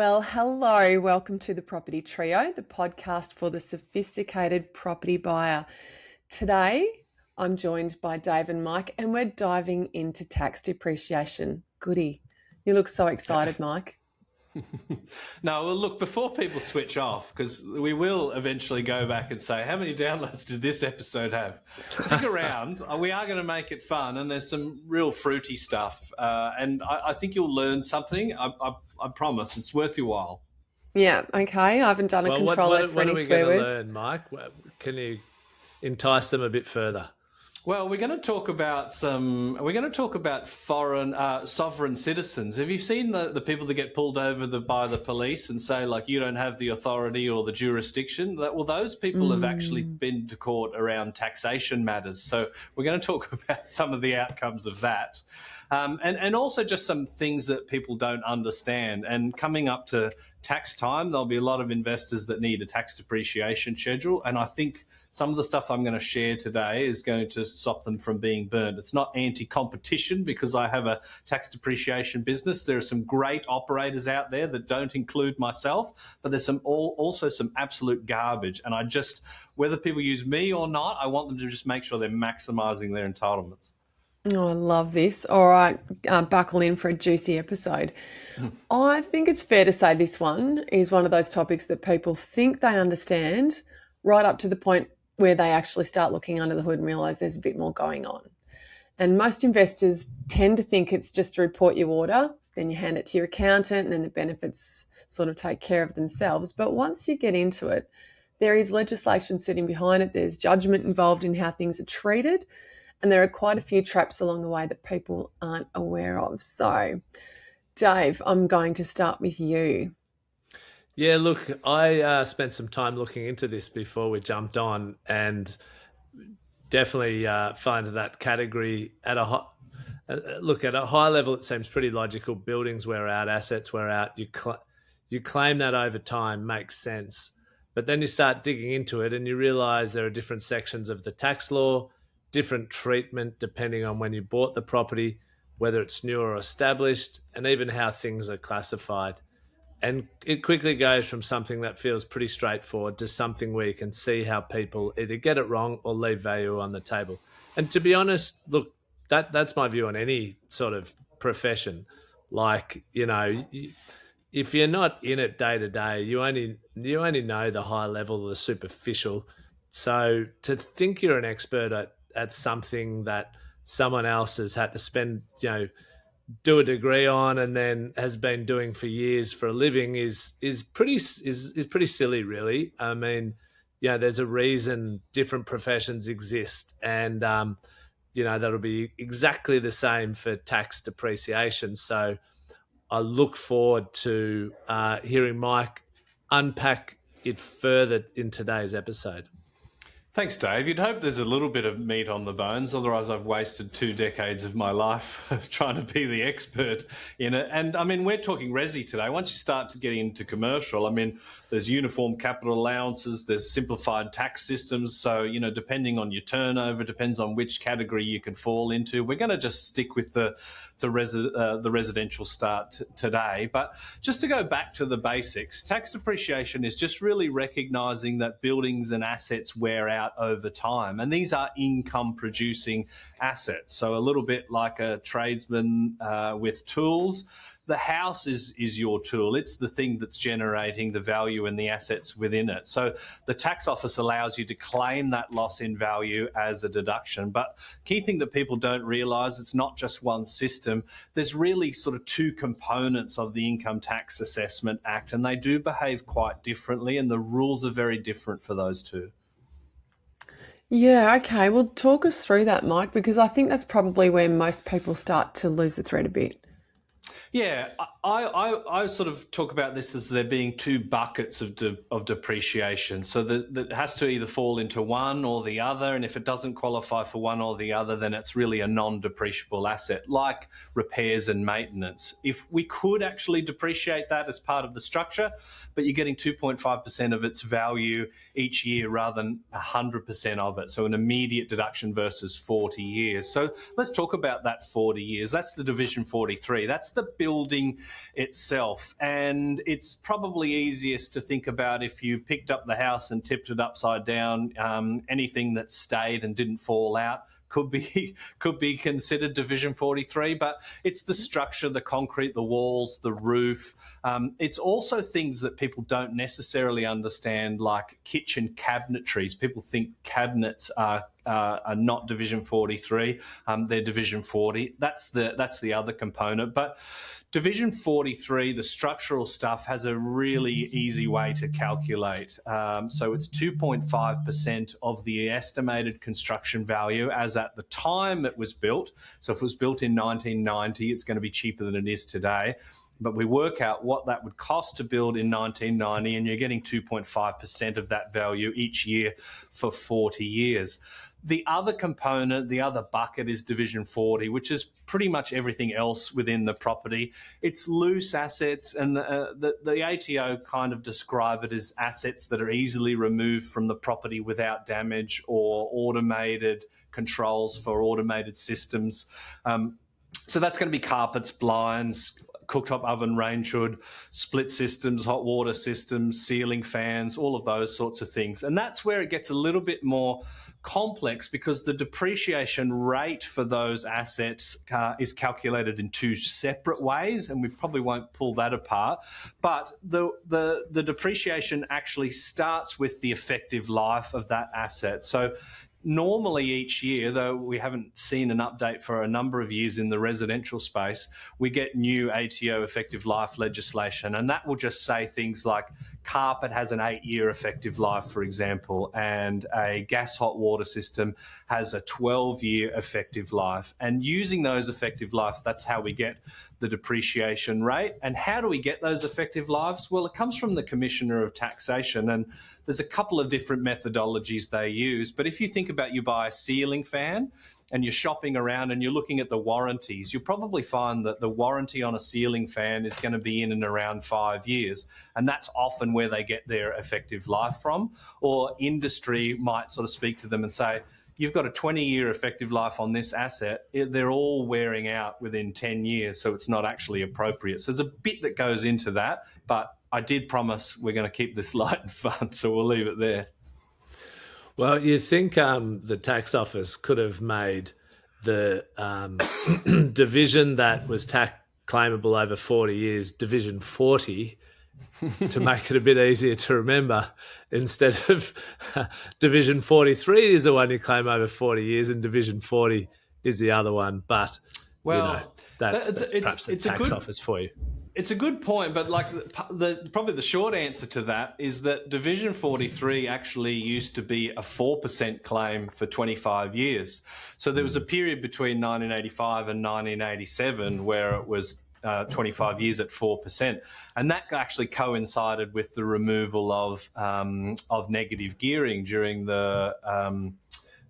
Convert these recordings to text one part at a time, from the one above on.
Well, hello. Welcome to the Property Trio, the podcast for the sophisticated property buyer. Today, I'm joined by Dave and Mike, and we're diving into tax depreciation. Goody. You look so excited, Mike. No, well, look, before people switch off, because we will eventually go back and say, how many downloads did this episode have? Stick around. We are going to make it fun, and there's some real fruity stuff. And I think you'll learn something. I promise. It's worth your while. Yeah, okay. I haven't done a control F for any swear words. What are we going to learn, Mike? Can you entice them a bit further? Well, we're going to talk about foreign sovereign citizens. Have you seen the people that get pulled over by the police and say, like, you don't have the authority or the jurisdiction? Well, those people have actually been to court around taxation matters. So we're going to talk about some of the outcomes of that. And also just some things that people don't understand. And coming up to tax time, there'll be a lot of investors that need a tax depreciation schedule. And I think some of the stuff I'm going to share today is going to stop them from being burned. It's not anti-competition because I have a tax depreciation business. There are some great operators out there that don't include myself, but there's also some absolute garbage. And whether people use me or not, I want them to just make sure they're maximising their entitlements. Oh, I love this. All right, buckle in for a juicy episode. I think it's fair to say this one is one of those topics that people think they understand right up to the point where they actually start looking under the hood and realise there's a bit more going on. And most investors tend to think it's just a report you order, then you hand it to your accountant and then the benefits sort of take care of themselves. But once you get into it, there is legislation sitting behind it. There's judgment involved in how things are treated. And there are quite a few traps along the way that people aren't aware of. So, Dave, I'm going to start with you. Yeah, look, I spent some time looking into this before we jumped on, and definitely find that category at a high level. It seems pretty logical. Buildings wear out, assets wear out. You claim that over time makes sense, but then you start digging into it, and you realise there are different sections of the tax law, different treatment depending on when you bought the property, whether it's new or established, and even how things are classified. And it quickly goes from something that feels pretty straightforward to something where you can see how people either get it wrong or leave value on the table. And to be honest, look, that's my view on any sort of profession. Like, you know, if you're not in it day to day, you only know the high level, the superficial. So to think you're an expert at something that someone else has had to spend, do a degree on and then has been doing for years for a living is pretty silly, really. I mean, there's a reason different professions exist, and that'll be exactly the same for tax depreciation. So I look forward to hearing Mike unpack it further in today's episode. Thanks, Dave. You'd hope there's a little bit of meat on the bones, otherwise I've wasted 2 decades of my life trying to be the expert in it. And, I mean, we're talking resi today. Once you start to get into commercial, I mean, there's uniform capital allowances, there's simplified tax systems. So, depending on your turnover, depends on which category you can fall into. We're going to just stick with the residential start today. But just to go back to the basics, tax depreciation is just really recognising that buildings and assets wear out over time, and these are income producing assets. So a little bit like a tradesman with tools, the house is your tool. It's the thing that's generating the value and the assets within it. So the tax office allows you to claim that loss in value as a deduction. But key thing that people don't realise, it's not just one system. There's really sort of 2 components of the Income Tax Assessment Act, and they do behave quite differently, and the rules are very different for those 2. Yeah, okay. Well, talk us through that, Mike, because I think that's probably where most people start to lose the thread a bit. Yeah, I sort of talk about this as there being 2 buckets of depreciation. So that has to either fall into one or the other. And if it doesn't qualify for one or the other, then it's really a non-depreciable asset, like repairs and maintenance. If we could actually depreciate that as part of the structure, but you're getting 2.5% of its value each year rather than 100% of it. So an immediate deduction versus 40 years. So let's talk about that 40 years. That's the Division 43. That's the building itself. And it's probably easiest to think about if you picked up the house and tipped it upside down, anything that stayed and didn't fall out could be considered Division 43, but it's the structure, the concrete, the walls, the roof. It's also things that people don't necessarily understand, like kitchen cabinetries. People think cabinets are not Division 43. They're Division 40. That's the other component. But Division 43, the structural stuff, has a really easy way to calculate. So it's 2.5% of the estimated construction value as at the time it was built. So if it was built in 1990, it's going to be cheaper than it is today. But we work out what that would cost to build in 1990, and you're getting 2.5% of that value each year for 40 years. The other component, the other bucket, is Division 40, which is pretty much everything else within the property. It's loose assets, and the ATO kind of describe it as assets that are easily removed from the property without damage, or automated controls for automated systems. So that's going to be carpets, blinds, cooktop oven, range hood, split systems, hot water systems, ceiling fans, all of those sorts of things. And that's where it gets a little bit more complex, because the depreciation rate for those assets is calculated in two separate ways, and we probably won't pull that apart. But the depreciation actually starts with the effective life of that asset. So normally each year, though we haven't seen an update for a number of years in the residential space, we get new ATO effective life legislation, and that will just say things like carpet has an 8-year effective life, for example, and a gas hot water system has a 12-year effective life. And using those effective life, that's how we get the depreciation rate. And how do we get those effective lives? Well, it comes from the Commissioner of Taxation, and there's a couple of different methodologies they use. But if you think about, you buy a ceiling fan and you're shopping around and you're looking at the warranties, you'll probably find that the warranty on a ceiling fan is going to be in and around 5 years. And that's often where they get their effective life from. Or industry might sort of speak to them and say, you've got a 20-year effective life on this asset. They're all wearing out within 10 years, so it's not actually appropriate. So there's a bit that goes into that, but I did promise we're going to keep this light and fun, so we'll leave it there. Well, you think the tax office could have made the division that was tax claimable over 40 years Division 40 to make it a bit easier to remember, instead of Division 43 is the one you claim over 40 years and Division 40 is the other one. But, well, that's perhaps the tax office for you. It's a good point, but like probably the short answer to that is that Division 43 actually used to be a 4% claim for 25 years. So there was a period between 1985 and 1987 where it was 25 years at 4%, and that actually coincided with the removal of negative gearing during the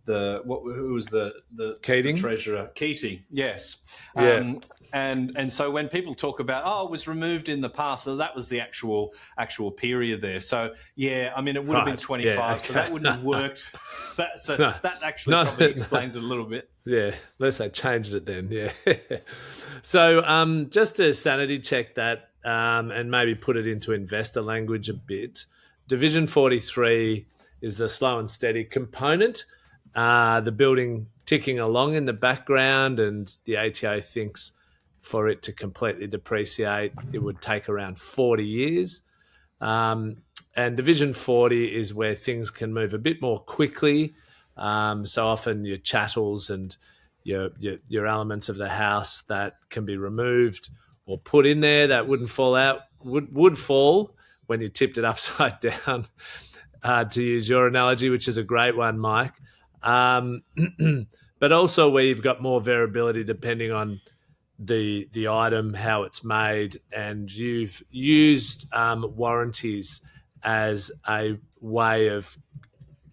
who was the Cate? The treasurer? Cate, yes. Yeah. And so when people talk about, it was removed in the past, so that was the actual period there. So yeah, I mean, it would have been 25, yeah, okay. So that wouldn't have worked. That actually probably explains it a little bit. Yeah, unless they changed it then. Yeah. So just to sanity check that and maybe put it into investor language a bit, Division 43 is the slow and steady component. The building ticking along in the background, and the ATO thinks for it to completely depreciate, it would take around 40 years. And Division 40 is where things can move a bit more quickly. So often your chattels and your elements of the house that can be removed or put in there that wouldn't fall out, would fall when you tipped it upside down, to use your analogy, which is a great one, Mike. But also where you've got more variability depending on the item, how it's made, and you've used warranties as a way of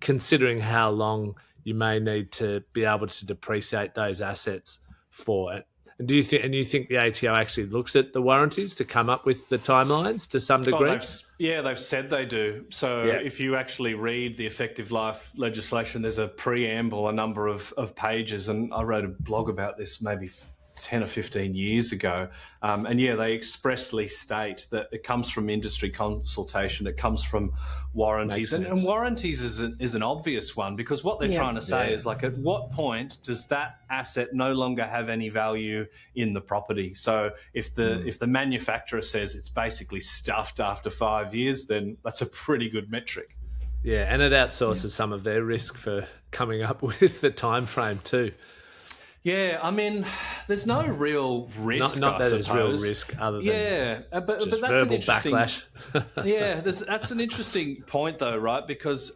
considering how long you may need to be able to depreciate those assets for it. And you think the ATO actually looks at the warranties to come up with the timelines to some degree? They've said they do. So if you actually read the effective life legislation, there's a preamble, a number of pages, and I wrote a blog about this maybe 10 or 15 years ago. And yeah, they expressly state that it comes from industry consultation, it comes from warranties. And warranties is an obvious one, because what they're trying to say is, like, at what point does that asset no longer have any value in the property? So if the manufacturer says it's basically stuffed after 5 years, then that's a pretty good metric. Yeah, and it outsources some of their risk for coming up with the time frame too. Yeah, I mean, there's no real risk. Not that there's real risk, other than but just that's verbal an interesting backlash. that's an interesting point, though, right? Because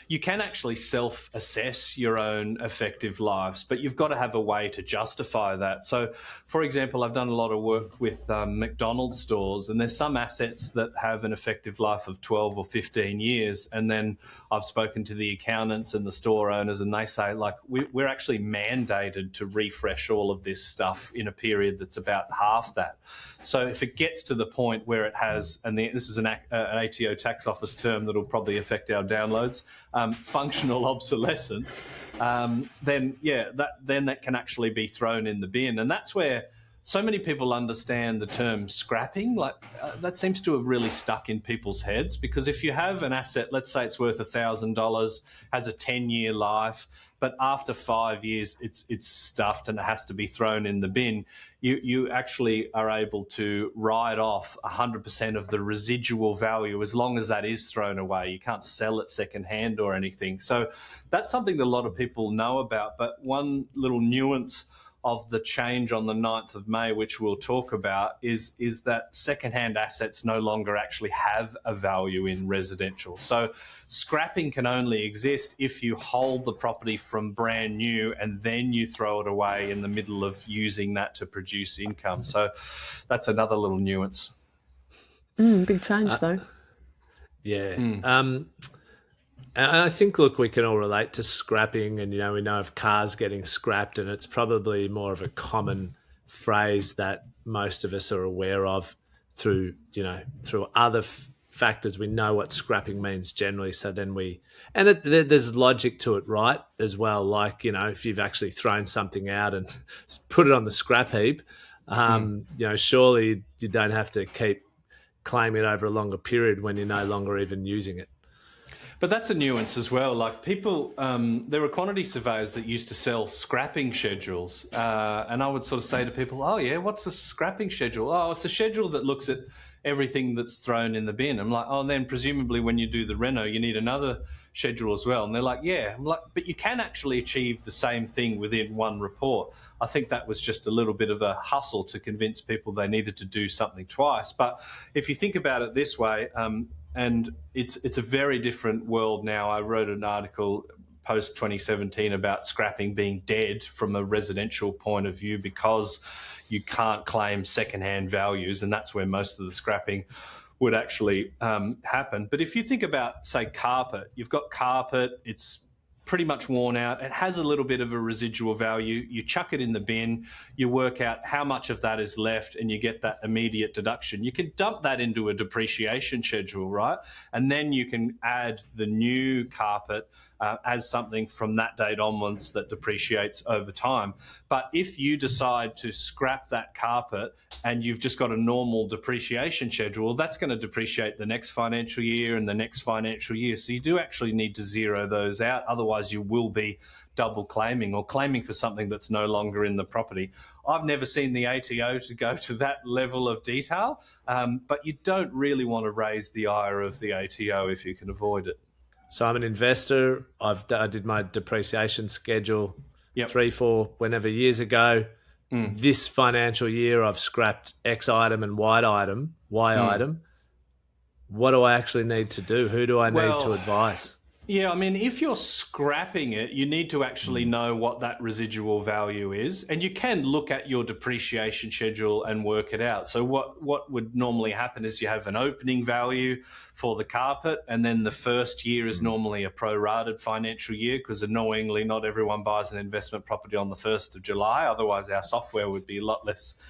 you can actually self-assess your own effective lives, but you've got to have a way to justify that. So, for example, I've done a lot of work with McDonald's stores, and there's some assets that have an effective life of 12 or 15 years, and then I've spoken to the accountants and the store owners, and they say, like, we're actually mandated to refresh all of this stuff in a period that's about half that. So if it gets to the point where it has, and this is an ATO tax office term that'll probably affect our downloads, functional obsolescence, then that can actually be thrown in the bin. And that's where so many people understand the term scrapping. Like that seems to have really stuck in people's heads, because if you have an asset, let's say it's worth $1,000, has a 10-year life, but after 5 years it's stuffed and it has to be thrown in the bin, you actually are able to write off 100% of the residual value as long as that is thrown away. You can't sell it secondhand or anything. So that's something that a lot of people know about. But one little nuance of the change on the 9th of May, which we'll talk about, is that secondhand assets no longer actually have a value in residential. So scrapping can only exist if you hold the property from brand new and then you throw it away in the middle of using that to produce income. So that's another little nuance. Big change, though. Yeah. And I think, look, we can all relate to scrapping, and, we know of cars getting scrapped, and it's probably more of a common phrase that most of us are aware of through other factors. We know what scrapping means generally. So then there's logic to it, right? As well. Like, if you've actually thrown something out and put it on the scrap heap, surely you don't have to keep claiming it over a longer period when you're no longer even using it. But that's a nuance as well. Like people, there were quantity surveyors that used to sell scrapping schedules. And I would sort of say to people, oh yeah, what's a scrapping schedule? Oh, it's a schedule that looks at everything that's thrown in the bin. I'm like, oh, then presumably when you do the reno, you need another schedule as well. And they're like, yeah. I'm like, but you can actually achieve the same thing within one report. I think that was just a little bit of a hustle to convince people they needed to do something twice. But if you think about it this way, and it's a very different world now. I wrote an article post 2017 about scrapping being dead from a residential point of view, because you can't claim secondhand values, and that's where most of the scrapping would actually happen. But if you think about, say, carpet, you've got carpet, it's pretty much worn out. It has a little bit of a residual value. You chuck it in the bin, you work out how much of that is left, and you get that immediate deduction. You can dump that into a depreciation schedule, right? And then you can add the new carpet as something from that date onwards that depreciates over time. But if you decide to scrap that carpet and you've just got a normal depreciation schedule, that's going to depreciate the next financial year and the next financial year. So you do actually need to zero those out. Otherwise, you will be double claiming or claiming for something that's no longer in the property. I've never seen the ATO to go to that level of detail, but you don't really want to raise the ire of the ATO if you can avoid it. So I'm an investor. I did my depreciation schedule 3-4 whenever years ago. This financial year, I've scrapped X item and Y item. What do I actually need to do? Who do I need to advise? Yeah, I mean, if you're scrapping it, you need to actually know what that residual value is. And you can look at your depreciation schedule and work it out. So what would normally happen is you have an opening value for the carpet, and then the first year is normally a prorated financial year, because annoyingly not everyone buys an investment property on the 1st of July. Otherwise, our software would be a lot less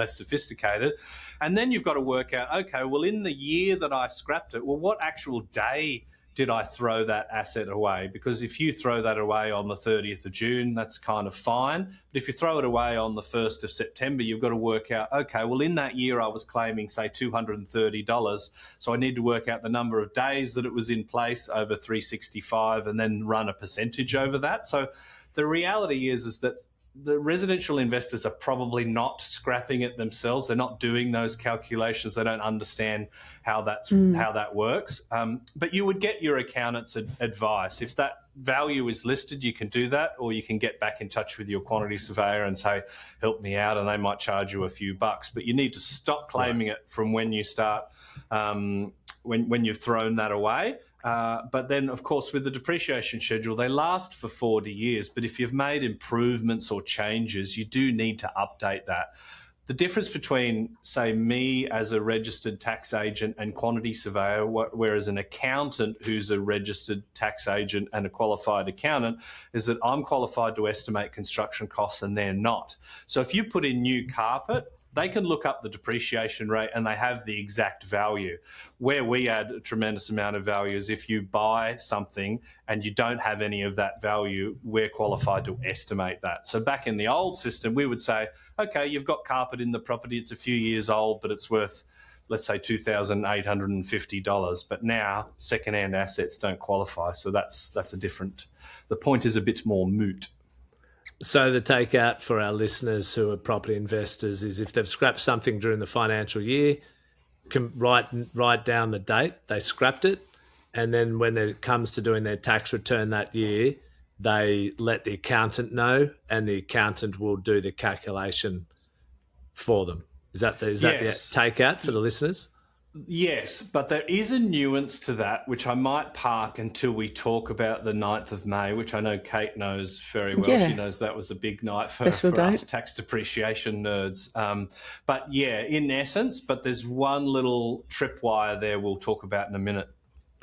sophisticated. And then you've got to work out, okay, well, in the year that I scrapped it, well, what actual day did I throw that asset away? Because if you throw that away on the 30th of June, that's kind of fine. But if you throw it away on the 1st of September, you've got to work out, okay, well, in that year I was claiming, say, $230. So I need to work out the number of days that it was in place over 365 and then run a percentage over that. So the reality is that the residential investors are probably not scrapping it themselves. They're not doing those calculations. They don't understand how that works. But you would get your accountant's advice. If that value is listed, you can do that, or you can get back in touch with your quantity surveyor and say, help me out, and they might charge you a few bucks. But you need to stop claiming it from when you start, when you've thrown that away. But then, of course, with the depreciation schedule, they last for 40 years. But if you've made improvements or changes, you do need to update that. The difference between, say, me as a registered tax agent and quantity surveyor, whereas an accountant who's a registered tax agent and a qualified accountant, is that I'm qualified to estimate construction costs and they're not. So if you put in new carpet, they can look up the depreciation rate and they have the exact value. Where we add a tremendous amount of value is if you buy something and you don't have any of that value, we're qualified to estimate that. So back in the old system, we would say, okay, you've got carpet in the property, it's a few years old, but it's worth, let's say, $2,850. But now secondhand assets don't qualify. So that's a different, the point is a bit more moot. So the takeout for our listeners who are property investors is if they've scrapped something during the financial year, can write down the date they scrapped it, and then when it comes to doing their tax return that year, they let the accountant know, and the accountant will do the calculation for them. Is that the takeout for the listeners? Yes, but there is a nuance to that, which I might park until we talk about the 9th of May, which I know Cate knows very well. Yeah. She knows that was a big night for us tax depreciation nerds. But yeah, in essence, but there's one little tripwire there we'll talk about in a minute.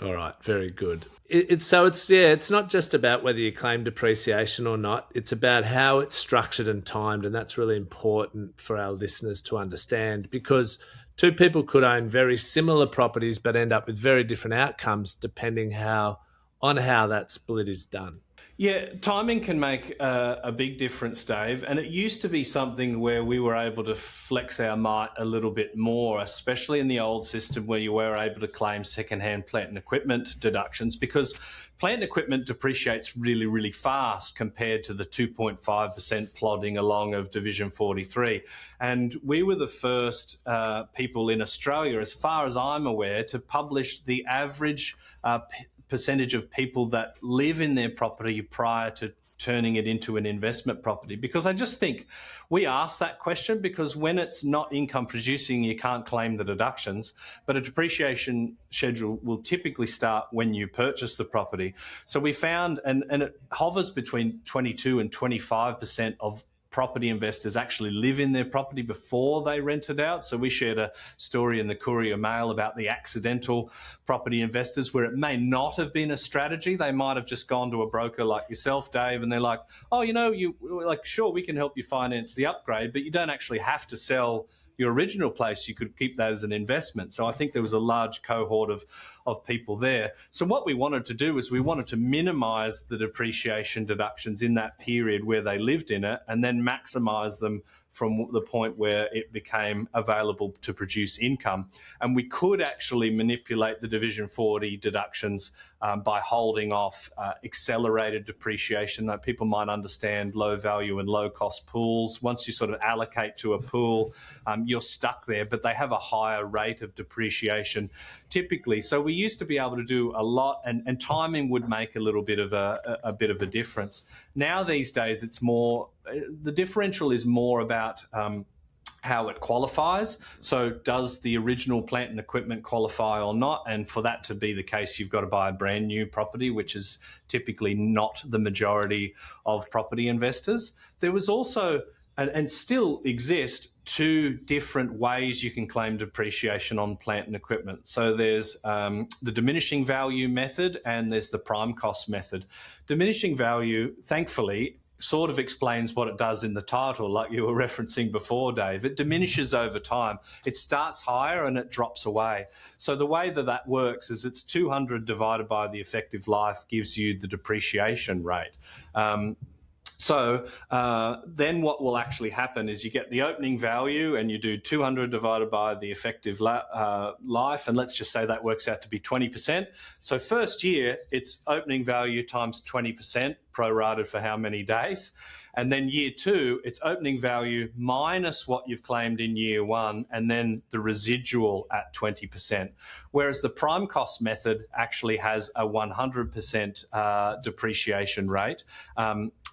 All right, very good. It's not just about whether you claim depreciation or not. It's about how it's structured and timed, and that's really important for our listeners to understand, because two people could own very similar properties but end up with very different outcomes depending on how that split is done. Yeah, timing can make a big difference, Dave. And it used to be something where we were able to flex our might a little bit more, especially in the old system where you were able to claim secondhand plant and equipment deductions, because plant and equipment depreciates really, really fast compared to the 2.5% plodding along of Division 43. And we were the first people in Australia, as far as I'm aware, to publish the average percentage of people that live in their property prior to turning it into an investment property. Because I just think we ask that question because when it's not income producing, you can't claim the deductions, but a depreciation schedule will typically start when you purchase the property. So we found, and it hovers between 22 and 25% of property investors actually live in their property before they rent it out. So we shared a story in the Courier Mail about the accidental property investors where it may not have been a strategy. They might have just gone to a broker like yourself, Dave, and they're like, oh, sure, we can help you finance the upgrade, but you don't actually have to sell your original place. You could keep that as an investment. So I think there was a large cohort of people there. So what we wanted to do is we wanted to minimize the depreciation deductions in that period where they lived in it and then maximize them from the point where it became available to produce income. And we could actually manipulate the Division 40 deductions by holding off accelerated depreciation. That people might understand low value and low cost pools. Once you sort of allocate to a pool, you're stuck there, but they have a higher rate of depreciation typically. So we used to be able to do a lot, and timing would make a little bit of a difference. Now these days, it's more, the differential is more about how it qualifies. So does the original plant and equipment qualify or not? And for that to be the case, you've got to buy a brand new property, which is typically not the majority of property investors. There was also, and still exist, two different ways you can claim depreciation on plant and equipment. So there's the diminishing value method and there's the prime cost method. Diminishing value, thankfully, sort of explains what it does in the title, like you were referencing before, Dave. It diminishes over time. It starts higher and it drops away. So the way that that works is it's 200 divided by the effective life gives you the depreciation rate. So then what will actually happen is you get the opening value and you do 200 divided by the effective life, and let's just say that works out to be 20%. So first year, it's opening value times 20%, prorated for how many days. And then year two, it's opening value minus what you've claimed in year one, and then the residual at 20%. Whereas the prime cost method actually has a 100% depreciation rate.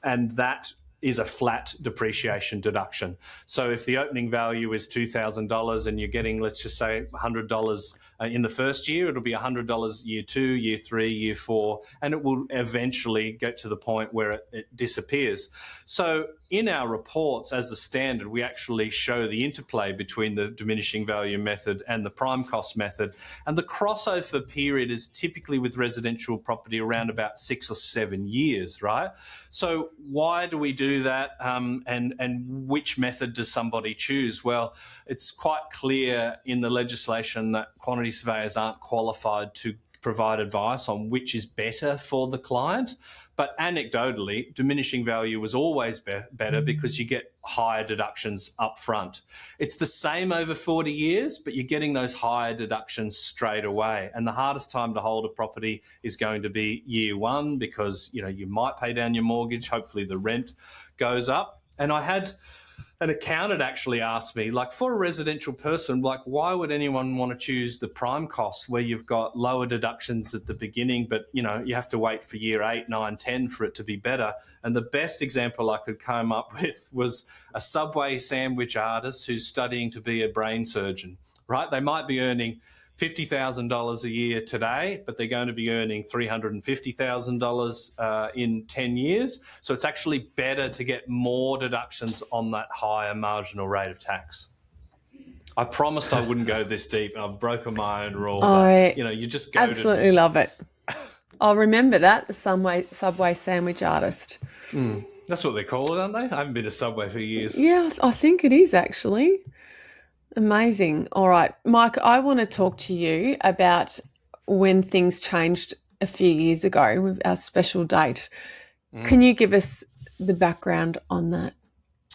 And that is a flat depreciation deduction. So if the opening value is $2,000 and you're getting, let's just say, $100 in the first year, it'll be $100 year 2, year 3, year 4, and it will eventually get to the point where it disappears. So in our reports, as a standard, we actually show the interplay between the diminishing value method and the prime cost method. And the crossover period is typically with residential property around about 6 or 7 years, right? So why do we do that? And which method does somebody choose? Well, it's quite clear in the legislation that quantity surveyors aren't qualified to provide advice on which is better for the client. But anecdotally, diminishing value was always better because you get higher deductions up front. It's the same over 40 years, but you're getting those higher deductions straight away. And the hardest time to hold a property is going to be year one because, you know, you might pay down your mortgage. Hopefully the rent goes up. And I had an accountant actually asked me, like, for a residential person, like, why would anyone want to choose the prime cost where you've got lower deductions at the beginning, but, you know, you have to wait for year 8, 9, 10 for it to be better? And the best example I could come up with was a Subway sandwich artist who's studying to be a brain surgeon, right? They might be earning $50,000 a year today, but they're going to be earning $350,000 in 10 years. So it's actually better to get more deductions on that higher marginal rate of tax. I promised I wouldn't go this deep, and I've broken my own rule. But, you know, you just absolutely love it. I'll remember that, the Subway sandwich artist. That's what they call it, aren't they? I haven't been to Subway for years. Yeah, I think it is actually. Amazing. All right, Mike, I want to talk to you about when things changed a few years ago with our special date. Can you give us the background on that?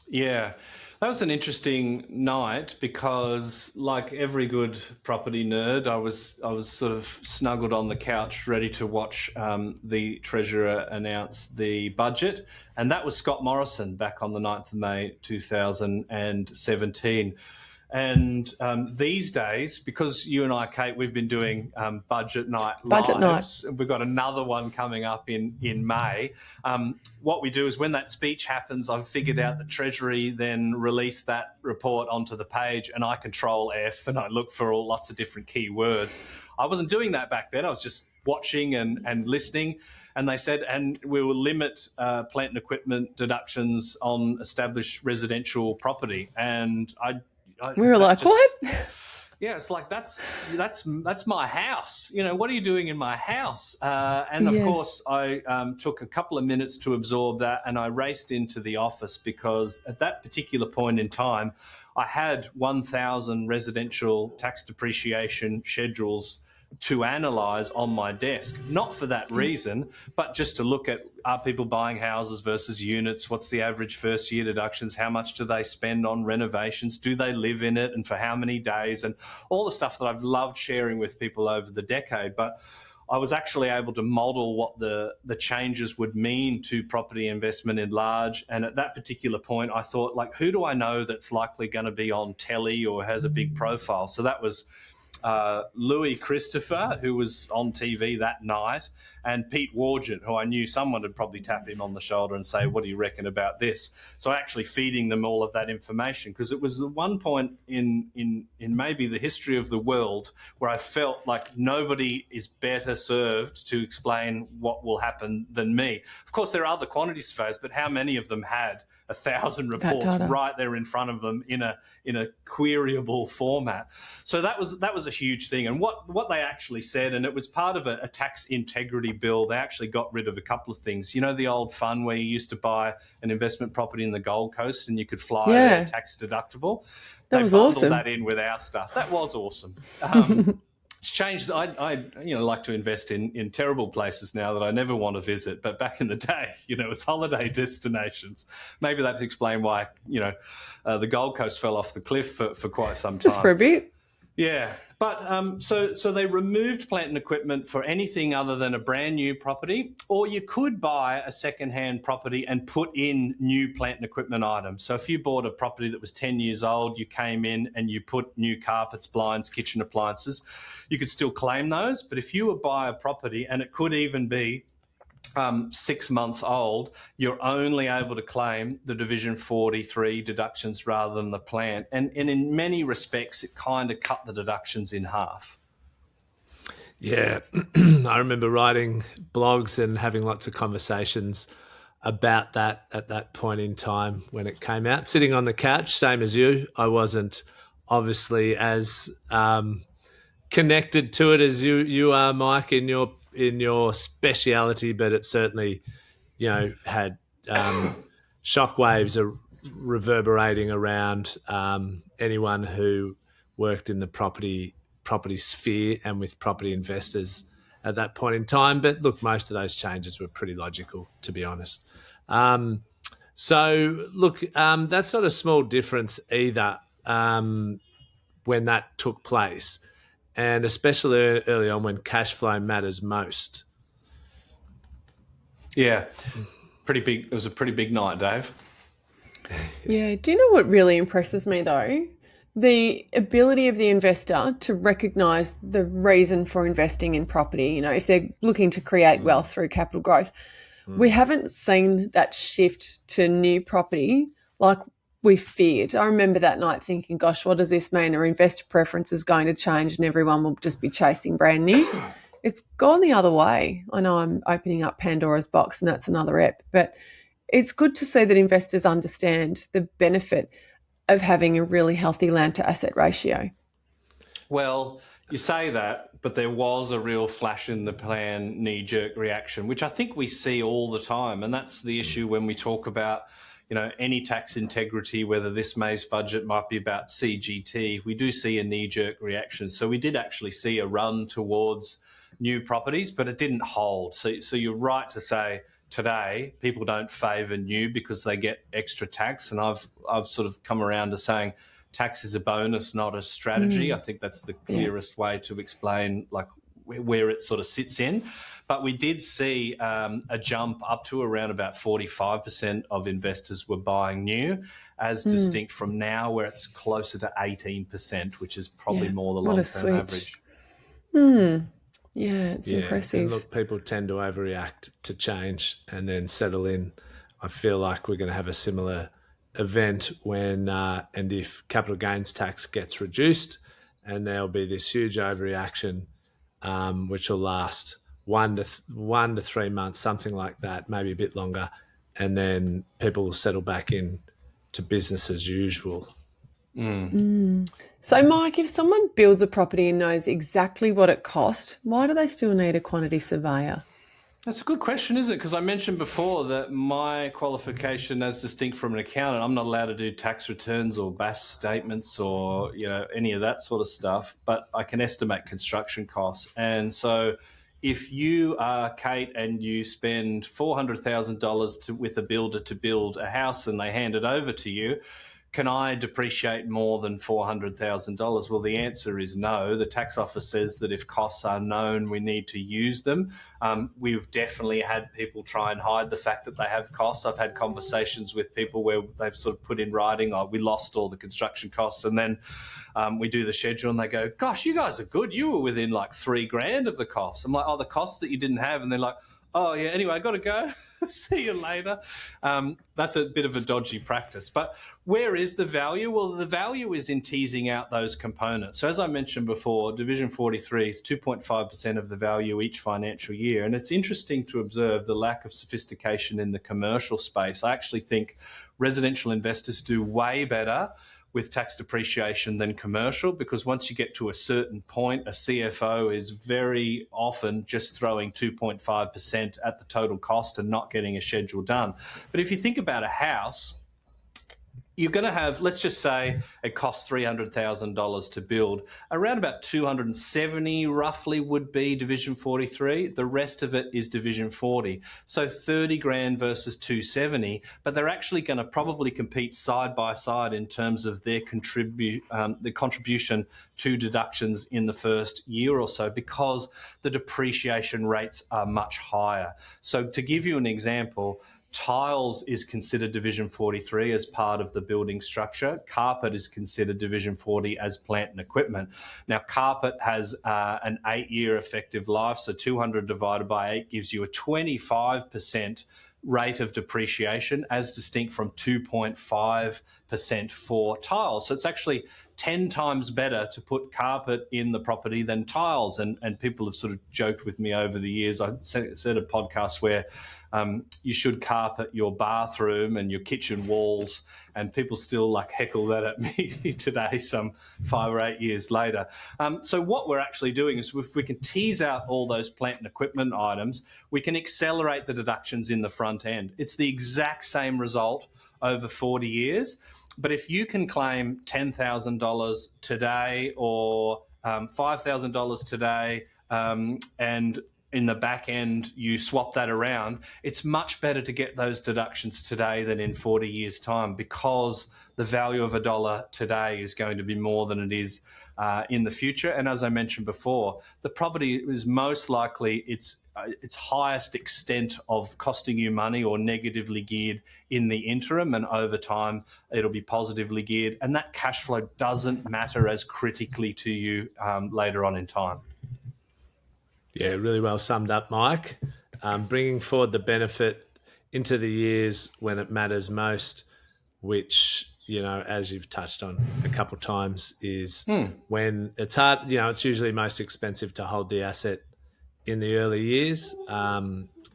Yeah, that was an interesting night because, like every good property nerd, I was sort of snuggled on the couch ready to watch the Treasurer announce the budget, and that was Scott Morrison back on the 9th of May 2017. And these days, because you and I, Cate, we've been doing budget night lives. We've got another one coming up in May. What we do is when that speech happens, I've figured out the Treasury then release that report onto the page, and I control F and I look for lots of different keywords. I wasn't doing that back then. I was just watching and listening. And they said, and we will limit plant and equipment deductions on established residential property. And we were like, what? Yeah, it's like that's my house. You know, what are you doing in my house? And of course, I took a couple of minutes to absorb that, and I raced into the office because at that particular point in time, I had 1,000 residential tax depreciation schedules to analyse on my desk, not for that reason, but just to look at, are people buying houses versus units? What's the average first year deductions? How much do they spend on renovations? Do they live in it, and for how many days? And all the stuff that I've loved sharing with people over the decade. But I was actually able to model what the changes would mean to property investment in large. And at that particular point, I thought, like, who do I know that's likely going to be on telly or has a big profile? So that was Louis Christopher, who was on TV that night, and Pete Wargent, who I knew someone would probably tap him on the shoulder and say, what do you reckon about this? So actually feeding them all of that information, because it was the one point in maybe the history of the world where I felt like nobody is better served to explain what will happen than me. Of course, there are other quantity surveyors, but how many of them had 1,000 That reports data. right there in front of them in a queryable format. So that was a huge thing. And what they actually said, and it was part of a tax integrity bill, they actually got rid of a couple of things. You know, the old fund where you used to buy an investment property in the Gold Coast and you could fly there tax deductible? That They was bundled awesome. that in with our stuff. That was awesome. It's changed. I like to invest in terrible places now that I never want to visit. But back in the day, it was holiday destinations. Maybe that's explain why the Gold Coast fell off the cliff for quite some time. Just for a bit. Yeah, but so they removed plant and equipment for anything other than a brand new property, or you could buy a second-hand property and put in new plant and equipment items. So if you bought a property that was 10 years old, you came in and you put new carpets, blinds, kitchen appliances, you could still claim those. But if you would buy a property, and it could even be 6 months old, you're only able to claim the Division 43 deductions rather than the plant. And in many respects, it kind of cut the deductions in half. Yeah, I remember writing blogs and having lots of conversations about that at that point in time when it came out. Sitting on the couch, same as you, I wasn't obviously as connected to it as you are, Mike, in your speciality, but it certainly, had shockwaves are reverberating around anyone who worked in the property sphere and with property investors at that point in time. But look, most of those changes were pretty logical, to be honest. So look, that's not a small difference either when that took place, and especially early on when cash flow matters most. Yeah, pretty big. It was a pretty big night, Dave. Yeah. Do you know what really impresses me though? The ability of the investor to recognise the reason for investing in property. If they're looking to create wealth through capital growth. We haven't seen that shift to new property like we feared. I remember that night thinking, gosh, what does this mean? Are investor preferences going to change and everyone will just be chasing brand new? It's gone the other way. I know I'm opening up Pandora's box and that's another ep, but it's good to see that investors understand the benefit of having a really healthy land to asset ratio. Well, you say that, but there was a real flash in the pan knee-jerk reaction, which I think we see all the time. And that's the issue when we talk about, any tax integrity, whether this May's budget might be about CGT, we do see a knee-jerk reaction. So we did actually see a run towards new properties, but it didn't hold. So you're right to say today people don't favour new because they get extra tax. And I've sort of come around to saying tax is a bonus, not a strategy. I think that's the clearest way to explain where it sort of sits in. But we did see a jump up to around about 45% of investors were buying new, as distinct from now where it's closer to 18%, which is probably more the long-term average. Yeah, it's impressive. And look, people tend to overreact to change and then settle in. I feel like we're going to have a similar event when and if capital gains tax gets reduced, and there'll be this huge overreaction which will last 1 to 3 months, something like that, maybe a bit longer, and then people will settle back in to business as usual. So, Mike, if someone builds a property and knows exactly what it cost, why do they still need a quantity surveyor? That's a good question, isn't it? Because I mentioned before that my qualification as distinct from an accountant, I'm not allowed to do tax returns or BAS statements or any of that sort of stuff, but I can estimate construction costs. And so if you are Cate and you spend $400,000 with a builder to build a house and they hand it over to you, can I depreciate more than $400,000? Well, the answer is no. The tax office says that if costs are known, we need to use them. We've definitely had people try and hide the fact that they have costs. I've had conversations with people where they've sort of put in writing, we lost all the construction costs. And then we do the schedule and they go, gosh, you guys are good. You were within like $3,000 of the cost. I'm like, the costs that you didn't have. And they're like, Oh, yeah, anyway, I got to go. See you later. That's a bit of a dodgy practice. But where is the value? Well, the value is in teasing out those components. So as I mentioned before, Division 43 is 2.5% of the value each financial year. And it's interesting to observe the lack of sophistication in the commercial space. I actually think residential investors do way better with tax depreciation than commercial, because once you get to a certain point, a CFO is very often just throwing 2.5% at the total cost and not getting a schedule done. But if you think about a house, you're going to have, let's just say it costs $300,000 to build. Around about 270 roughly would be Division 43. The rest of it is Division 40. So 30 grand versus 270, but they're actually going to probably compete side by side in terms of their the contribution to deductions in the first year or so, because the depreciation rates are much higher. So to give you an example, tiles is considered Division 43 as part of the building structure. Carpet is considered Division 40 as plant and equipment. Now, carpet has an 8-year effective life, so 200 divided by 8 gives you a 25% rate of depreciation, as distinct from 2.5% for tiles. So it's actually 10 times better to put carpet in the property than tiles. And people have sort of joked with me over the years. I said a podcast where you should carpet your bathroom and your kitchen walls, and people still like heckle that at me today, some 5 or 8 years later. So what we're actually doing is, if we can tease out all those plant and equipment items, we can accelerate the deductions in the front end. It's the exact same result over 40 years. But if you can claim $10,000 today or $5,000 today, and in the back end you swap that around, it's much better to get those deductions today than in 40 years' time, because the value of a dollar today is going to be more than it is in the future. And as I mentioned before, the property is most likely its highest extent of costing you money or negatively geared in the interim, and over time it'll be positively geared, and that cash flow doesn't matter as critically to you later on in time. Yeah, really well summed up, Mike. Bringing forward the benefit into the years when it matters most, which, you know, as you've touched on a couple of times, is when it's hard, you know, it's usually most expensive to hold the asset in the early years.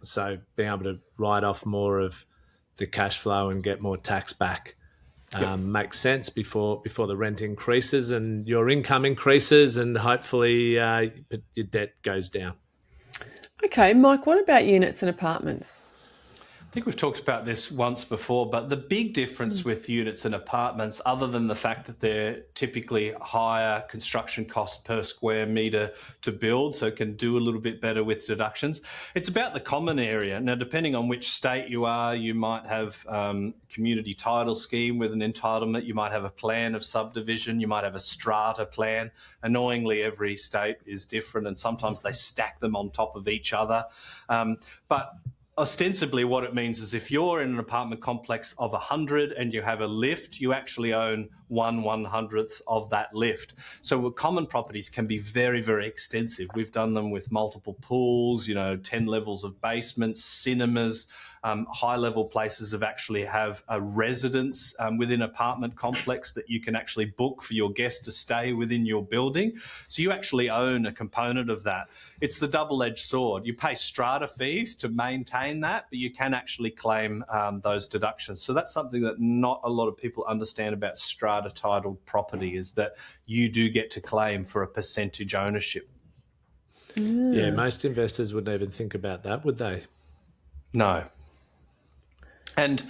So being able to write off more of the cash flow and get more tax back makes sense before the rent increases and your income increases, and hopefully your debt goes down. Okay, Mike, what about units and apartments? I think we've talked about this once before, but the big difference with units and apartments, other than the fact that they're typically higher construction cost per square metre to build, so it can do a little bit better with deductions, it's about the common area. Now, depending on which state you are, you might have community title scheme with an entitlement, you might have a plan of subdivision, you might have a strata plan. Annoyingly, every state is different, and sometimes they stack them on top of each other. But ostensibly what it means is, if you're in an apartment complex of 100 and you have a lift, you actually own 1/100th of that lift. So common properties can be very, very extensive. We've done them with multiple pools, 10 levels of basements, cinemas, high-level places of actually have a residence within an apartment complex that you can actually book for your guests to stay within your building. So you actually own a component of that. It's the double-edged sword. You pay strata fees to maintain that, but you can actually claim those deductions. So that's something that not a lot of people understand about strata-titled property, is that you do get to claim for a percentage ownership. Yeah, most investors wouldn't even think about that, would they? No. And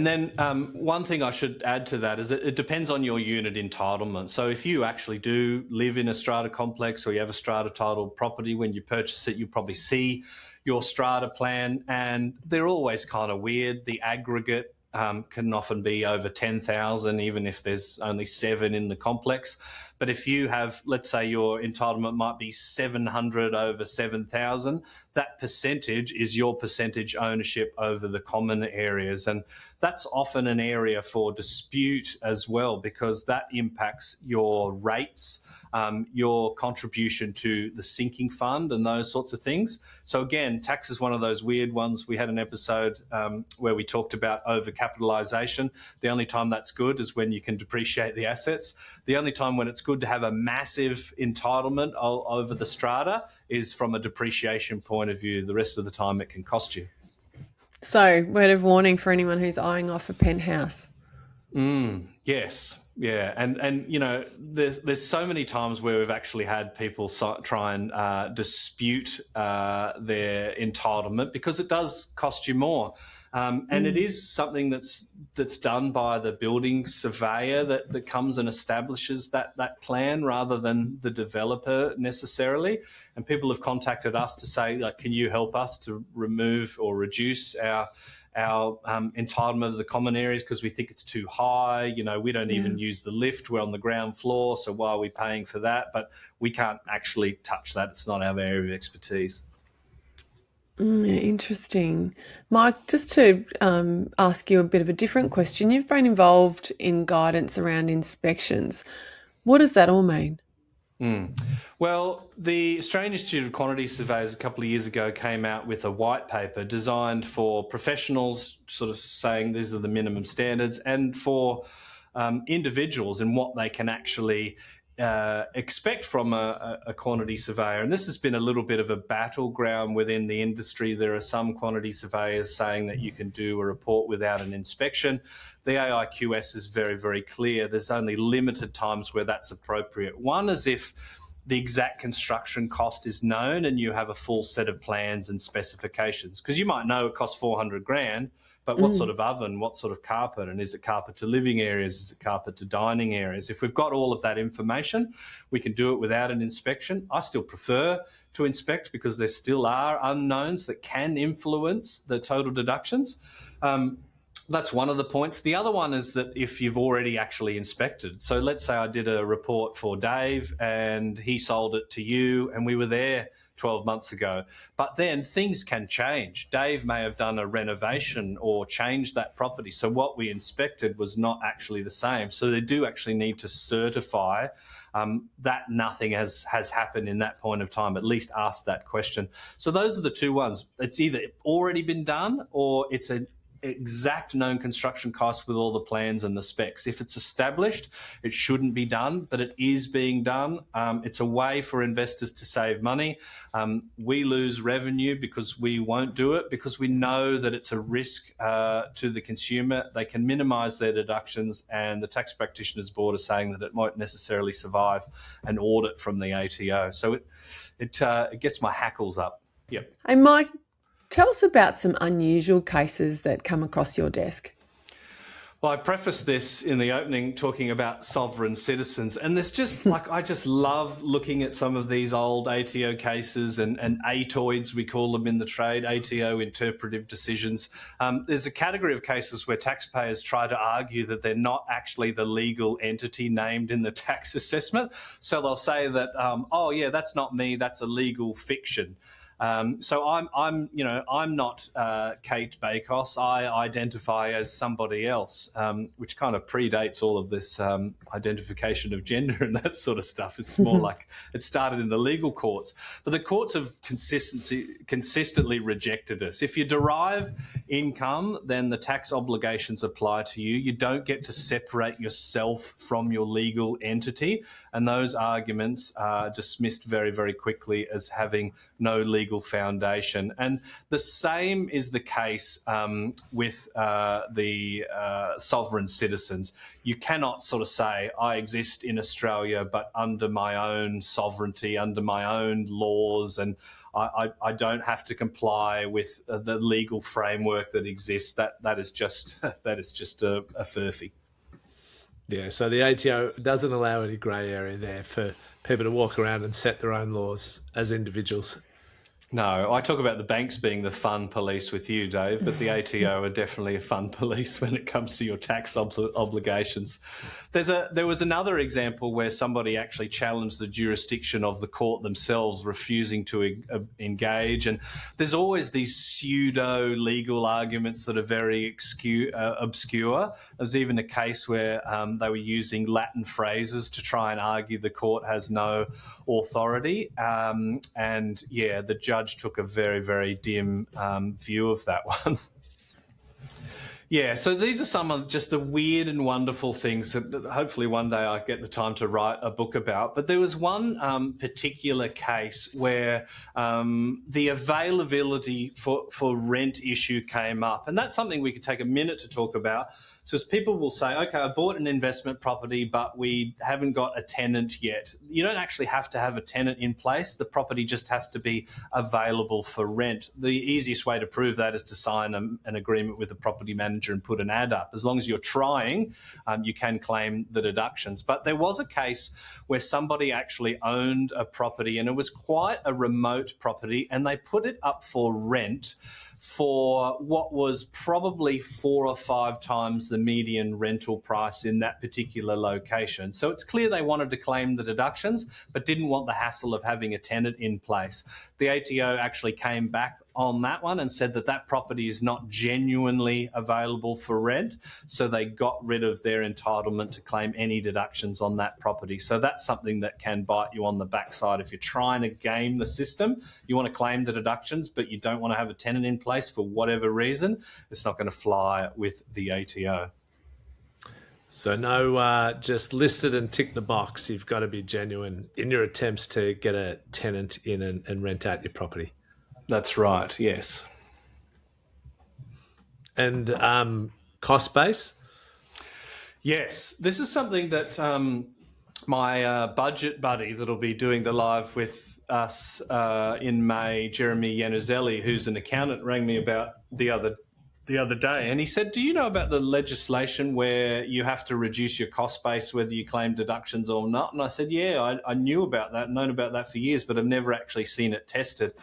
then one thing I should add to that is it depends on your unit entitlement. So if you actually do live in a strata complex, or you have a strata titled property, when you purchase it, you probably see your strata plan, and they're always kind of weird. The aggregate can often be over 10,000, even if there's only 7 in the complex. But if you have, let's say your entitlement might be 700 over 7,000, that percentage is your percentage ownership over the common areas. And that's often an area for dispute as well, because that impacts your rates, your contribution to the sinking fund and those sorts of things. So again, tax is one of those weird ones. We had an episode where we talked about overcapitalisation. The only time that's good is when you can depreciate the assets. The only time when it's good to have a massive entitlement over the strata is from a depreciation point of view. The rest of the time it can cost you. So, word of warning for anyone who's eyeing off a penthouse. Yes, yeah, and you know, there's so many times where we've actually had people try and dispute their entitlement because it does cost you more, and it is something that's done by the building surveyor that comes and establishes that plan rather than the developer necessarily. And people have contacted us to say, like, can you help us to remove or reduce our entitlement of the common areas because we think it's too high. You know, we don't even use the lift. We're on the ground floor, so why are we paying for that? But we can't actually touch that. It's not our area of expertise. Interesting. Mike, just to ask you a bit of a different question. You've been involved in guidance around inspections. What does that all mean? Well, the Australian Institute of Quantity Surveyors a couple of years ago came out with a white paper designed for professionals, sort of saying these are the minimum standards, and for individuals and what they can actually expect from a quantity surveyor. And this has been a little bit of a battleground within the industry. There are some quantity surveyors saying that you can do a report without an inspection. The AIQS is very, very clear. There's only limited times where that's appropriate. One is if the exact construction cost is known and you have a full set of plans and specifications, because you might know it costs 400 grand, but what sort of oven, what sort of carpet, and is it carpet to living areas, is it carpet to dining areas? If we've got all of that information, we can do it without an inspection. I still prefer to inspect because there still are unknowns that can influence the total deductions. That's one of the points. The other one is that if you've already actually inspected, so let's say I did a report for Dave and he sold it to you and we were there 12 months ago, but then things can change. Dave may have done a renovation or changed that property. So what we inspected was not actually the same. So they do actually need to certify that nothing has happened in that point of time, at least ask that question. So those are the two ones. It's either already been done or it's an exact known construction costs with all the plans and the specs. If it's established, it shouldn't be done, but it is being done. It's a way for investors to save money. We lose revenue because we won't do it, because we know that it's a risk to the consumer. They can minimise their deductions, and the Tax Practitioners Board is saying that it won't necessarily survive an audit from the ATO. So it gets my hackles up. Yep. Hey, Mike, tell us about some unusual cases that come across your desk. Well, I prefaced this in the opening talking about sovereign citizens, and there's just like, I just love looking at some of these old ATO cases and ATOIDs, we call them in the trade, ATO interpretive decisions. There's a category of cases where taxpayers try to argue that they're not actually the legal entity named in the tax assessment. So they'll say that, oh yeah, that's not me, that's a legal fiction. So I'm not Cate Bakos. I identify as somebody else, which kind of predates all of this identification of gender and that sort of stuff. It's more like it started in the legal courts, but the courts have consistently rejected us. If you derive income, then the tax obligations apply to you. You don't get to separate yourself from your legal entity, and those arguments are dismissed very, very quickly as having no legal foundation. And the same is the case with the sovereign citizens. You cannot sort of say, I exist in Australia, but under my own sovereignty, under my own laws, and I don't have to comply with the legal framework that exists. That is just a furphy. Yeah, so the ATO doesn't allow any grey area there for people to walk around and set their own laws as individuals. No, I talk about the banks being the fun police with you, Dave, but the ATO are definitely a fun police when it comes to your tax obligations. There was another example where somebody actually challenged the jurisdiction of the court themselves, refusing to engage. And there's always these pseudo-legal arguments that are very obscure. There's even a case where they were using Latin phrases to try and argue the court has no authority. And yeah, the judge took a very, very dim view of that one. Yeah, so these are some of just the weird and wonderful things that hopefully one day I get the time to write a book about. But there was one particular case where the availability for rent issue came up. And that's something we could take a minute to talk about. So as people will say, okay, I bought an investment property, but we haven't got a tenant yet. You don't actually have to have a tenant in place. The property just has to be available for rent. The easiest way to prove that is to sign an agreement with the property manager and put an ad up. As long as you're trying, you can claim the deductions. But there was a case where somebody actually owned a property, and it was quite a remote property, and they put it up for rent for what was probably 4 or 5 times the median rental price in that particular location. So it's clear they wanted to claim the deductions, but didn't want the hassle of having a tenant in place. The ATO actually came back on that one and said that that property is not genuinely available for rent, so they got rid of their entitlement to claim any deductions on that property. So that's something that can bite you on the backside if you're trying to game the system. You want to claim the deductions, but you don't want to have a tenant in place for whatever reason. It's not going to fly with the ATO. So no, just list it and tick the box. You've got to be genuine in your attempts to get a tenant in and rent out your property. That's right, yes. And cost base? Yes, this is something that my budget buddy that'll be doing the live with us in May, Jeremy Yanuzelli, who's an accountant, rang me about the other day, and he said, do you know about the legislation where you have to reduce your cost base whether you claim deductions or not? And I said, yeah, I knew about that, known about that for years, but I've never actually seen it tested.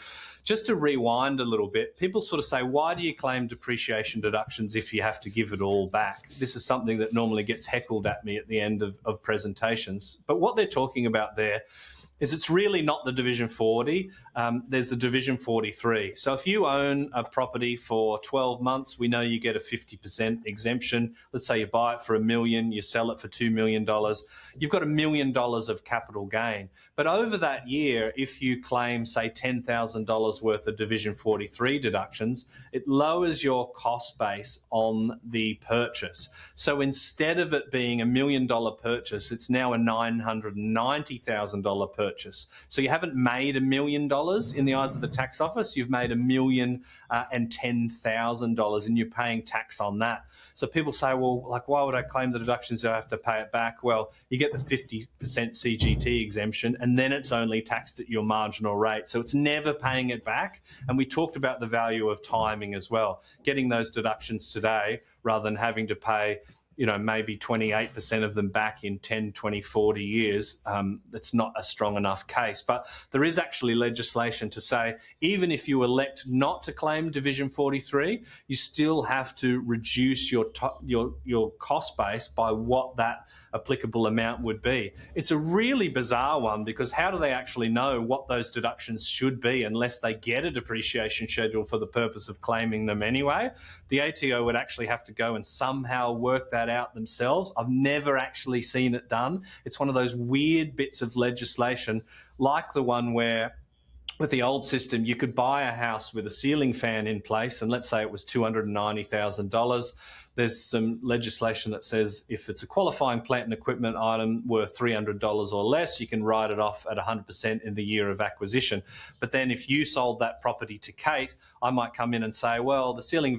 Just to rewind a little bit, people sort of say, why do you claim depreciation deductions if you have to give it all back? This is something that normally gets heckled at me at the end of presentations. But what they're talking about there is it's really not the Division 40. There's the Division 43. So if you own a property for 12 months, we know you get a 50% exemption. Let's say you buy it for $1 million, you sell it for $2 million. You've got $1 million of capital gain. But over that year, if you claim, say, $10,000 worth of Division 43 deductions, it lowers your cost base on the purchase. So instead of it being $1 million purchase, it's now a $990,000 purchase. So you haven't made $1 million in the eyes of the tax office, you've made $1,010,000 and you're paying tax on that. So people say, well, like, why would I claim the deductions if I have to pay it back? Well, you get the 50% CGT exemption and then it's only taxed at your marginal rate. So it's never paying it back. And we talked about the value of timing as well, getting those deductions today rather than having to pay maybe 28% of them back in 10, 20, 40 years. That's not a strong enough case. But there is actually legislation to say, even if you elect not to claim Division 43, you still have to reduce your cost base by what that applicable amount would be. It's a really bizarre one because how do they actually know what those deductions should be unless they get a depreciation schedule for the purpose of claiming them anyway? The ATO would actually have to go and somehow work that out themselves. I've never actually seen it done. It's one of those weird bits of legislation like the one where with the old system, you could buy a house with a ceiling fan in place, and let's say it was $290,000. There's some legislation that says if it's a qualifying plant and equipment item worth $300 or less, you can write it off at 100% in the year of acquisition. But then if you sold that property to Cate, I might come in and say, well, the ceiling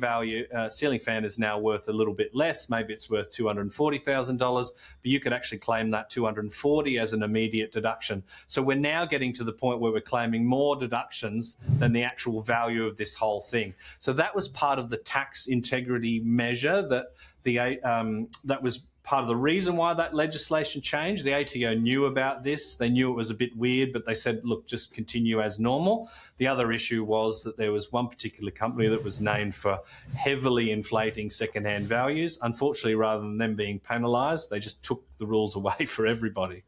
fan is now worth a little bit less. Maybe it's worth $240,000, but you could actually claim that $240,000 as an immediate deduction. So we're now getting to the point where we're claiming more deductions than the actual value of this whole thing. So that was part of the tax integrity measure that was part of the reason why that legislation changed. The ATO knew about this. They knew it was a bit weird, but they said, look, just continue as normal. The other issue was that there was one particular company that was named for heavily inflating secondhand values. Unfortunately, rather than them being penalised, they just took the rules away for everybody.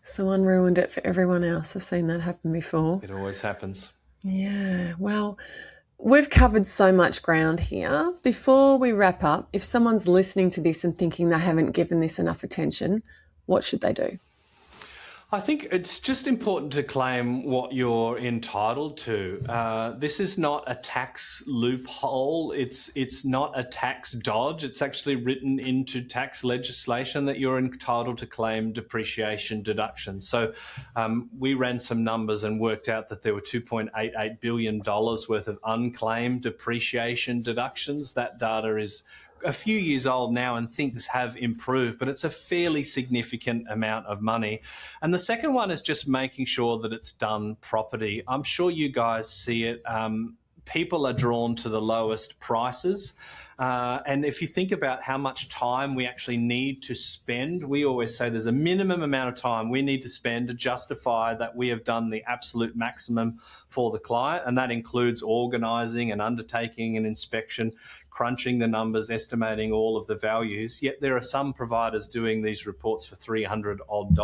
Someone ruined it for everyone else. I've seen that happen before. It always happens. Yeah, well, we've covered so much ground here. Before we wrap up, if someone's listening to this and thinking they haven't given this enough attention, what should they do? I think it's just important to claim what you're entitled to. This is not a tax loophole. It's not a tax dodge. It's actually written into tax legislation that you're entitled to claim depreciation deductions. So we ran some numbers and worked out that there were $2.88 billion worth of unclaimed depreciation deductions. That data is a few years old now and things have improved, but it's a fairly significant amount of money. And the second one is just making sure that it's done properly. I'm sure you guys see it. People are drawn to the lowest prices. And if you think about how much time we actually need to spend, we always say there's a minimum amount of time we need to spend to justify that we have done the absolute maximum for the client. And that includes organising and undertaking an inspection, crunching the numbers, estimating all of the values. Yet there are some providers doing these reports for $300 odd.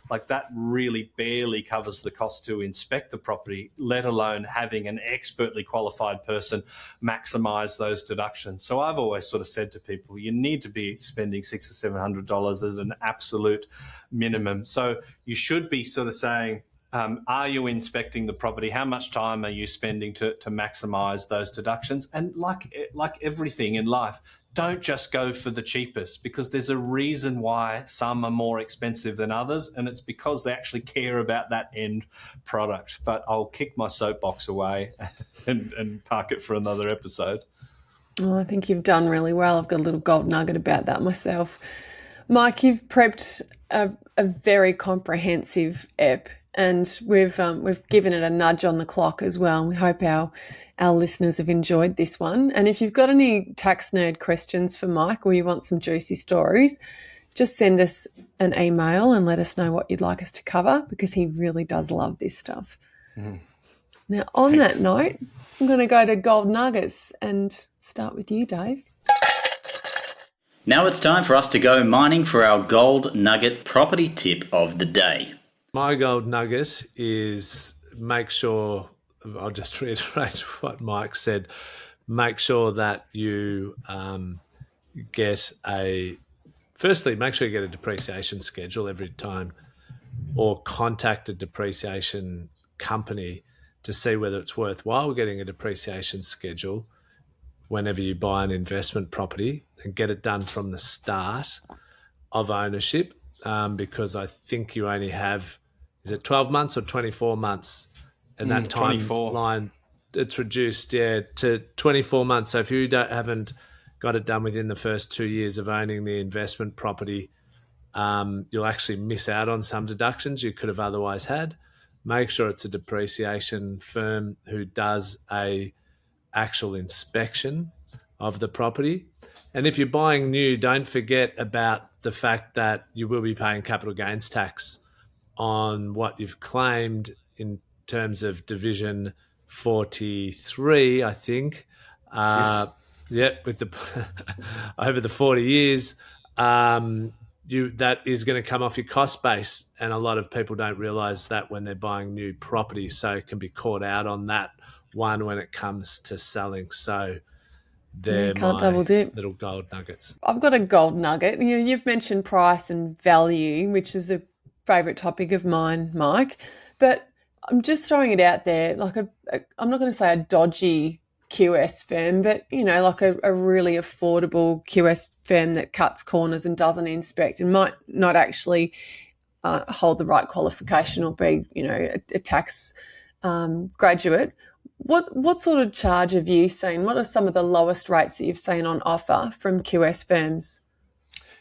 Like that really barely covers the cost to inspect the property, let alone having an expertly qualified person maximise those deductions. So I've always sort of said to people, you need to be spending $600 or $700 as an absolute minimum. So you should be sort of saying, are you inspecting the property? How much time are you spending to maximise those deductions? And like everything in life, don't just go for the cheapest, because there's a reason why some are more expensive than others, and it's because they actually care about that end product. But I'll kick my soapbox away and park it for another episode. Oh, I think you've done really well. I've got a little gold nugget about that myself. Mike, you've prepped a very comprehensive ep, and we've given it a nudge on the clock as well. We hope our listeners have enjoyed this one. And if you've got any tax nerd questions for Mike, or you want some juicy stories, just send us an email and let us know what you'd like us to cover, because he really does love this stuff. Now, on that note, I'm going to go to gold nuggets and start with you, Dave. Now it's time for us to go mining for our gold nugget property tip of the day. My gold nugget is make sure, I'll just reiterate what Mike said, make sure that you firstly, make sure you get a depreciation schedule every time, or contact a depreciation company to see whether it's worthwhile getting a depreciation schedule whenever you buy an investment property, and get it done from the start of ownership, because I think you only have, is it 12 months or 24 months? And that timeline, it's reduced, to 24 months. So if you haven't got it done within the first 2 years of owning the investment property, you'll actually miss out on some deductions you could have otherwise had. Make sure it's a depreciation firm who does a actual inspection of the property. And if you're buying new, don't forget about the fact that you will be paying capital gains tax on what you've claimed in terms of Division 43, I think. Yes. With the over the 40 years, that is going to come off your cost base, and a lot of people don't realise that when they're buying new property, so can be caught out on that one when it comes to selling. So they're can't my double dip. little gold nuggets. I've got a gold nugget. You've mentioned price and value, which is a favourite topic of mine, Mike. But I'm just throwing it out there, like I'm not going to say a dodgy QS firm, but, like a really affordable QS firm that cuts corners and doesn't inspect and might not actually hold the right qualification or be, a tax graduate. What sort of charge have you seen? What are some of the lowest rates that you've seen on offer from QS firms?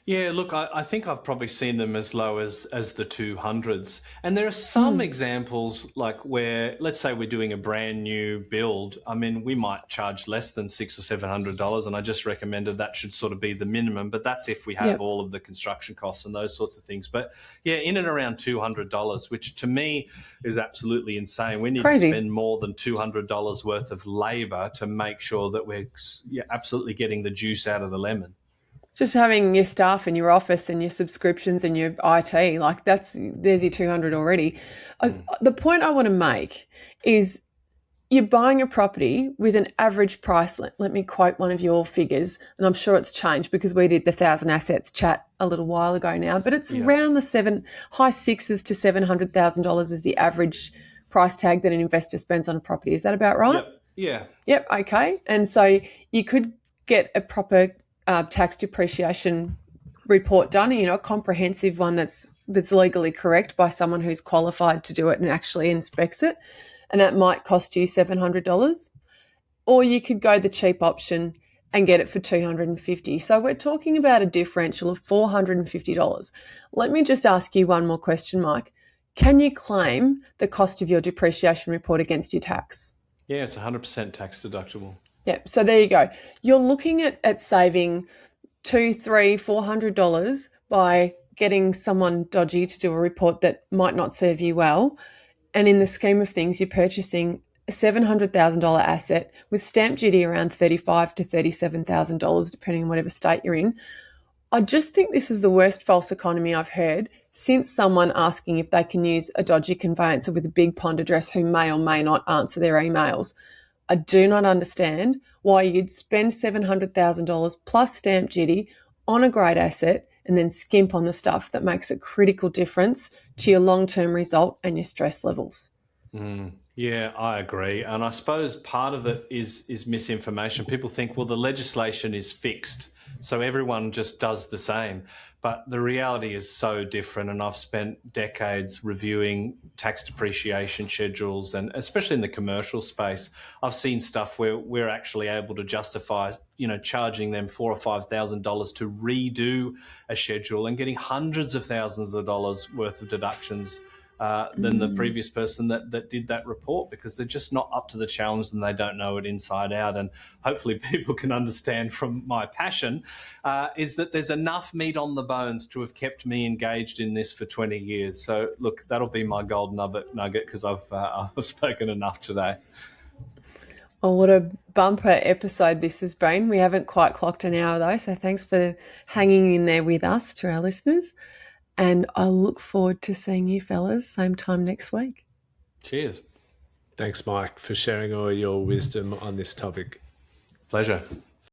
Yeah, look, I think I've probably seen them as low as the 200s. And there are some examples like where, let's say we're doing a brand new build. I mean, we might charge less than $600 or $700, and I just recommended that should sort of be the minimum. But that's if we have Yep. all of the construction costs and those sorts of things. But yeah, in and around $200, which to me is absolutely insane. We need Crazy. to spend more than $200 worth of labour to make sure that we're absolutely getting the juice out of the lemon. Just having your staff and your office and your subscriptions and your IT, like there's your 200 already. The point I want to make is you're buying a property with an average price. Let me quote one of your figures, and I'm sure it's changed because we did the 1,000 assets chat a little while ago now, but it's around the high sixes to $700,000 is the average price tag that an investor spends on a property. Is that about right? Yep. Yeah. Yep. Okay. And so you could get a proper tax depreciation report done, a comprehensive one that's legally correct by someone who's qualified to do it and actually inspects it. And that might cost you $700. Or you could go the cheap option and get it for $250. So we're talking about a differential of $450. Let me just ask you one more question, Mike. Can you claim the cost of your depreciation report against your tax? Yeah, it's 100% tax deductible. Yeah, so there you go. You're looking at saving $200, $300, $400 by getting someone dodgy to do a report that might not serve you well. And in the scheme of things, you're purchasing a $700,000 asset with stamp duty around $35,000 to $37,000, depending on whatever state you're in. I just think this is the worst false economy I've heard since someone asking if they can use a dodgy conveyancer with a big pond address who may or may not answer their emails. I do not understand why you'd spend $700,000 plus stamp duty on a great asset and then skimp on the stuff that makes a critical difference to your long-term result and your stress levels. Yeah, I agree. And I suppose part of it is misinformation. People think, well, the legislation is fixed, so everyone just does the same. But the reality is so different, and I've spent decades reviewing tax depreciation schedules, and especially in the commercial space, I've seen stuff where we're actually able to justify, charging them $4,000 or $5,000 to redo a schedule and getting hundreds of thousands of dollars worth of deductions than the previous person that did that report, because they're just not up to the challenge and they don't know it inside out. And hopefully people can understand from my passion is that there's enough meat on the bones to have kept me engaged in this for 20 years. So look, that'll be my gold nugget because I've spoken enough today. Well, what a bumper episode this has been. We haven't quite clocked an hour though, so thanks for hanging in there with us, to our listeners. And I look forward to seeing you fellas same time next week. Cheers. Thanks, Mike, for sharing all your wisdom on this topic. Pleasure.